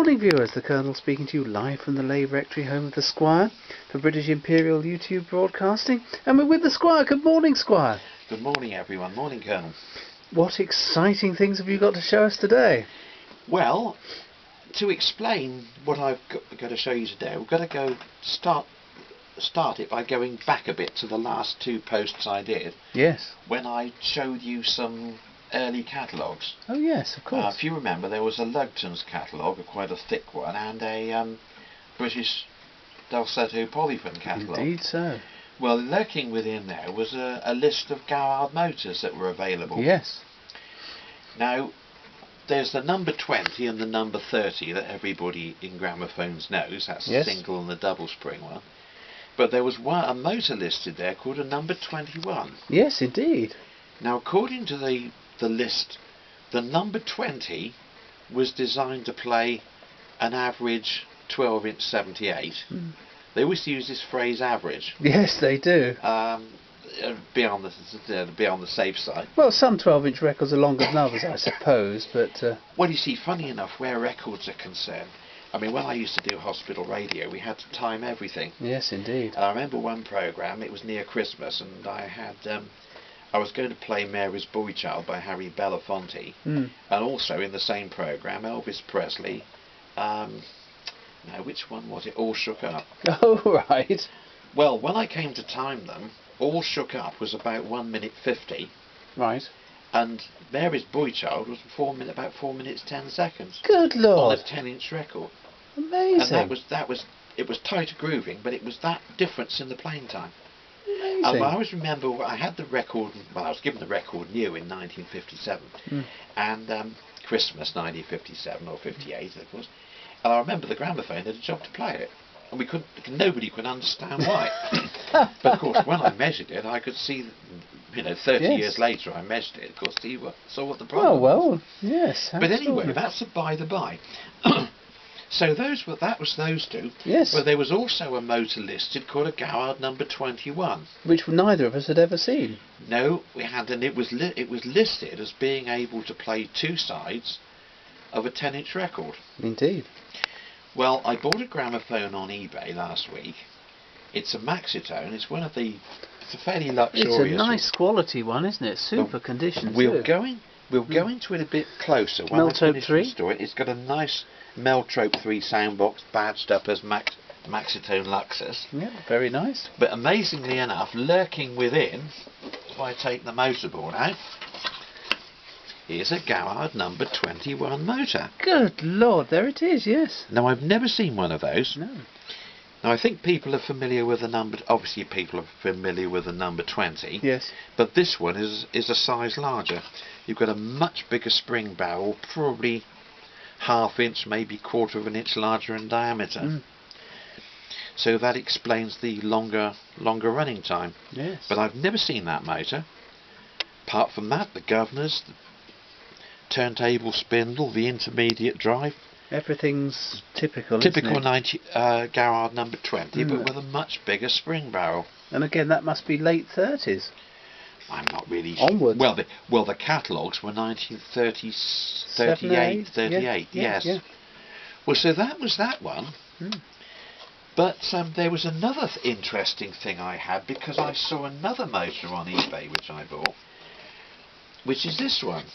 morning, viewers. The Colonel speaking to you live from the Lave Rectory, home of the Squire, for British Imperial YouTube Broadcasting. And we're with the Squire. Good morning, Squire. Good morning, everyone. Morning, Colonel. What exciting things have you got to show us today? Well, to explain what I've got to show you today, we've got to go start it by going back a bit to the last two posts I did. Yes. When I showed you some early catalogues. Oh yes, of course. If you remember, there was a Lugton's catalogue, quite a thick one, and a British Dulcetto Polyphon catalogue. Indeed so. Well, lurking within there was a list of Garrard Motors that were available. Yes. Now, there's the number 20 and the number 30 that everybody in gramophones knows. That's the single and the double spring one. But there was a motor listed there called a number 21. Yes, indeed. Now, according to the list, the number 20 was designed to play an average 12-inch 78. They always use this phrase average. Yes, they do. Be on the safe side. Well, some 12-inch records are longer than others, I suppose, but... Well, you see, funny enough, where records are concerned, I mean, when I used to do hospital radio, we had to time everything. Yes, indeed. And I remember one programme, it was near Christmas, and I was going to play Mary's Boy Child by Harry Belafonte, and also in the same programme, Elvis Presley. Now, which one was it? All Shook Up. Oh, right. Well, when I came to time them, All Shook Up was about 1 minute 50. Right. And Mary's Boy Child was about 4 minutes 10 seconds. Good Lord. On a 10-inch record. Amazing. And it was tighter grooving, but it was that difference in the playing time. Amazing. I always remember I had the record, well, I was given the record new in 1957, and Christmas 1957 or 58, of course. And I remember the gramophone had a job to play it, and nobody could understand why. But of course, when I measured it, I could see, 30 years later, I measured it. Of course, saw what the problem was. Well, yes. Absolutely. But anyway, that's a by the by. So that was those two. Yes. But there was also a motor listed called a Garrard number 21, which neither of us had ever seen. No, we hadn't. It was listed as being able to play two sides of a 10-inch record. Indeed. Well, I bought a gramophone on eBay last week. It's a Maxitone. It's a fairly luxurious. It's a nice quality one, isn't it? Super condition. We'll go into it a bit closer when I finish the story. It's got a nice Meltrope 3 soundbox badged up as Maxitone Luxus. Yeah, very nice. But amazingly enough, lurking within, if I take the motorboard out, here's a Garrard number 21 motor. Good Lord, there it is, yes. Now, I've never seen one of those. No. Now, I think people are familiar with the number... Obviously, people are familiar with the number 20. Yes. But this one is a size larger. You've got a much bigger spring barrel, probably half-inch, maybe quarter of an inch larger in diameter. So that explains the longer running time. Yes. But I've never seen that motor. Apart from that, the governors, the turntable spindle, the intermediate drive. Everything's typical, Typical isn't it? Garrard number 20, but with a much bigger spring barrel. And again, that must be late 30s. I'm not really sure. Onwards. Well, the catalogues were 1938, 38, yes. Yeah. Well, so that was that one. But there was another interesting thing I had, because I saw another motor on eBay which I bought, which is this one.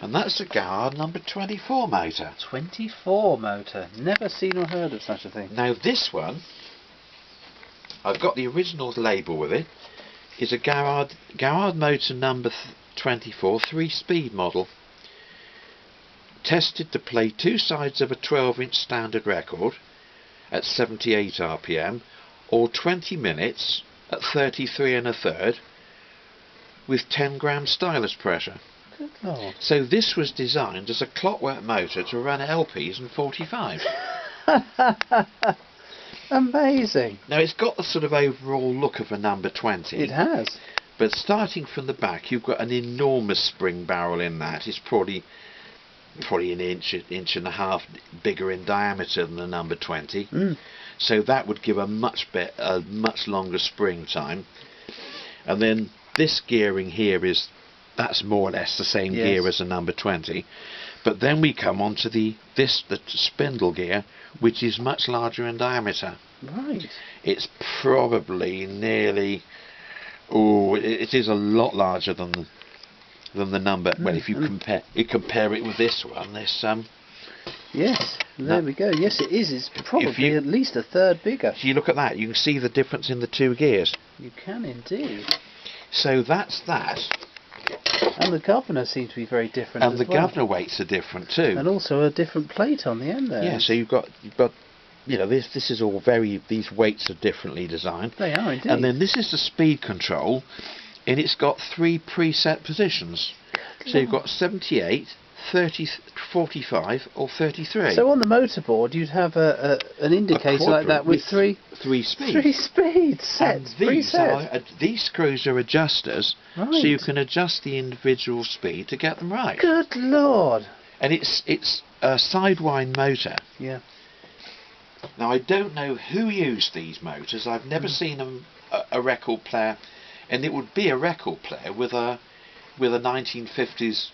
And that's a Garrard number 24 motor. 24 motor. Never seen or heard of such a thing. Now this one, I've got the original label with it, is a Garrard motor number 24 3-speed model. Tested to play two sides of a 12-inch standard record at 78 RPM or 20 minutes at 33 1/3 with 10 gram stylus pressure. Good Lord. So this was designed as a clockwork motor to run LPs and 45s. Amazing. Now it's got the sort of overall look of a number 20. It has. But starting from the back, you've got an enormous spring barrel in that. It's probably an inch and a half bigger in diameter than the number 20. So that would give a much longer spring time. And then this gearing here that's more or less the same gear as a number 20. But then we come on to the spindle gear, which is much larger in diameter. Right. It's probably nearly, it is a lot larger than the number. Well, if you compare it with this one, yes, there we go. Yes, it is. It's probably at least a third bigger. If you look at that, you can see the difference in the two gears. You can indeed. So that's that. And the governor seems to be very different. And the governor weights are different too. And also a different plate on the end there. Yeah, so you've got this is all these weights are differently designed. They are indeed. And then this is the speed control, and it's got 3 preset positions. So you've got 78, 30, 45 or 33. So on the motorboard you'd have an indicator like that with three speeds. 3 speeds set. And these screws are adjusters, right. So you can adjust the individual speed to get them right. Good Lord. And it's a sidewind motor. Yeah. Now I don't know who used these motors. I've never seen a record player, and it would be a record player with a 1950s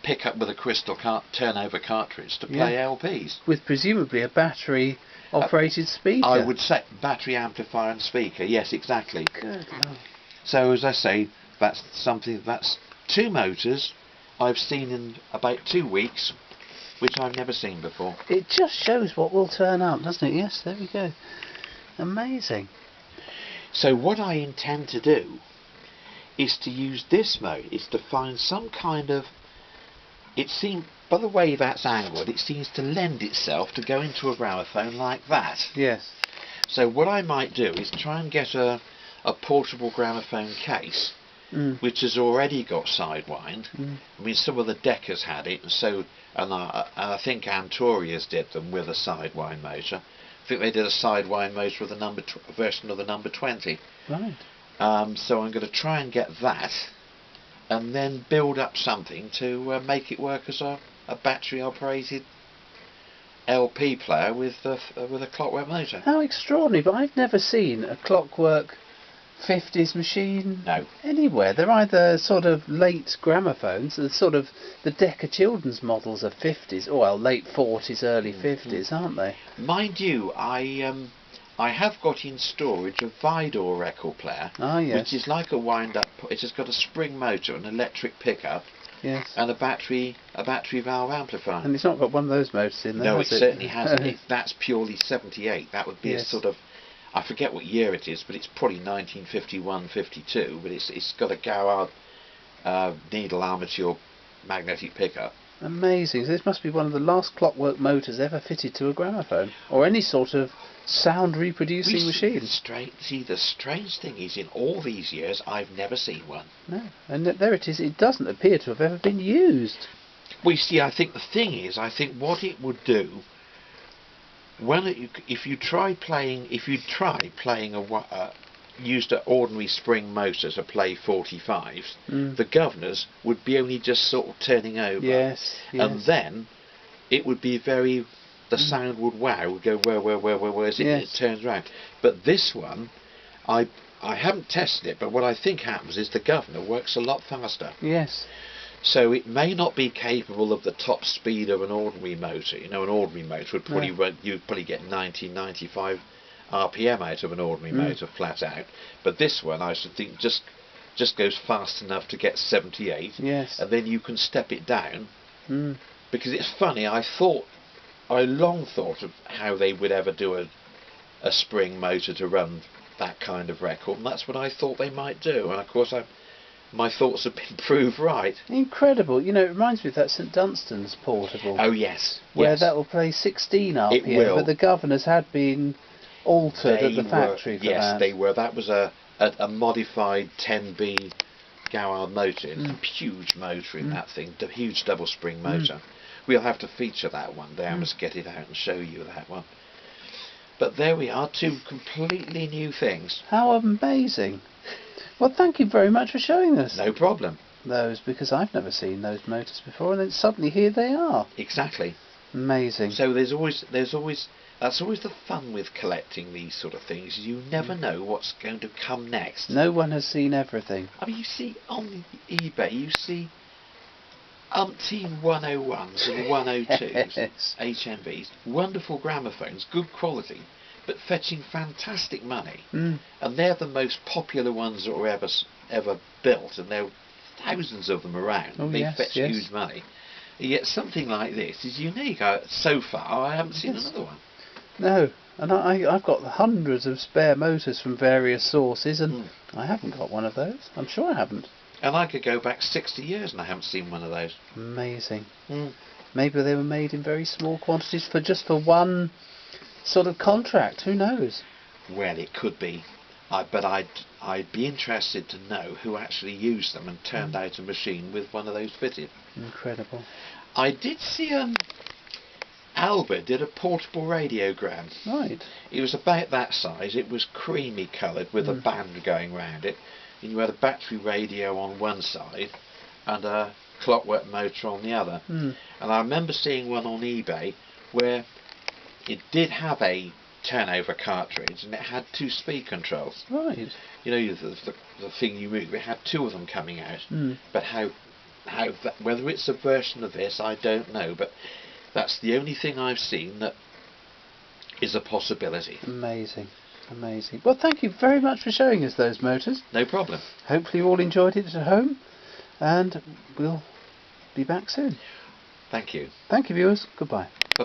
pickup with a crystal turnover cartridge to play LPs. With presumably a battery operated speaker. I would say battery amplifier and speaker. Yes, exactly. Good Lord. So as I say, that's 2 motors I've seen in about 2 weeks, which I've never seen before. It just shows what will turn up, doesn't it? Yes, there we go. Amazing. So what I intend to do is to use this mode, is to find some kind of, it seems, by the way that's angled, it seems to lend itself to go into a gramophone like that. Yes. So what I might do is try and get a portable gramophone case, which has already got sidewind. I mean, some of the Deckers had it, and I think Antorias did them with a sidewind motor. I think they did a sidewind motor with a version of the number 20. Right. So I'm going to try and get that, and then build up something to make it work as a battery-operated LP player with a clockwork motor. How extraordinary! But I've never seen a clockwork 50s machine anywhere. They're either sort of late gramophones, the Decker children's models are 50s, or late 40s, early 50s, aren't they? Mind you, I have got in storage a Vidor record player, which is like a wind-up. It's just got a spring motor, an electric pickup, and a battery valve amplifier. And it's not got one of those motors in there. No, it certainly hasn't. That's purely 78. That would be a sort of, I forget what year it is, but it's probably 1951, 52. But it's got a Garrard needle armature magnetic pickup. Amazing. So this must be one of the last clockwork motors ever fitted to a gramophone, or any sort of sound reproducing machine. The strange thing is, in all these years, I've never seen one. No, and there it is. It doesn't appear to have ever been used. Well, you see, I think the thing is, what it would do, if you try playing used an ordinary spring motor to play 45s, the governors would be only just sort of turning over. Yes. And then it would be the sound would would go where as it turns around. But this one, I haven't tested it, but what I think happens is the governor works a lot faster. Yes. So it may not be capable of the top speed of an ordinary motor. You know, an ordinary motor would you'd probably get 90, 95 RPM out of an ordinary motor flat out. But this one, I should think, just goes fast enough to get 78. Yes. And then you can step it down. Because it's funny, I long thought of how they would ever do a spring motor to run that kind of record, and that's what I thought they might do. And of course, my thoughts have been proved right. Incredible. You know, it reminds me of that St Dunstan's portable. Oh yes. Where that will play 16 RPM, it will. But the governors had been altered at the factory for that. Yes, they were. That was a modified 10B Garrard motor. It's a huge motor in that thing, a huge double spring motor. We'll have to feature that one day. I must get it out and show you that one. But there we are, 2 completely new things. How amazing. Well, thank you very much for showing us. No problem. Those, because I've never seen those motors before, and then suddenly here they are. Exactly. Amazing. So that's always the fun with collecting these sort of things. You never know what's going to come next. No one has seen everything. I mean, you see on eBay, you see umpteen 101s and 102s, Yes. HMVs, wonderful gramophones, good quality, but fetching fantastic money. Mm. And they're the most popular ones that were ever built, and there are thousands of them around. Oh, They yes, fetch yes. huge money. Yet something like this is unique. So far, I haven't seen Yes. another one. No, and I've got hundreds of spare motors from various sources, and I haven't got one of those. I'm sure I haven't. And I could go back 60 years and I haven't seen one of those. Amazing. Mm. Maybe they were made in very small quantities for one sort of contract. Who knows? Well, it could be. But I'd be interested to know who actually used them and turned out a machine with one of those fitted. Incredible. I did see Albert did a portable radiogram. Right. It was about that size. It was creamy coloured with a band going round it. And you had a battery radio on one side and a clockwork motor on the other. And I remember seeing one on eBay where it did have a turnover cartridge and it had 2 speed controls. Right. You know, the thing you move, it had 2 of them coming out. But whether it's a version of this, I don't know. But that's the only thing I've seen that is a possibility. Amazing. Amazing. Well, thank you very much for showing us those motors. No problem. Hopefully you all enjoyed it at home, and we'll be back soon. Thank you. Thank you, viewers. Goodbye.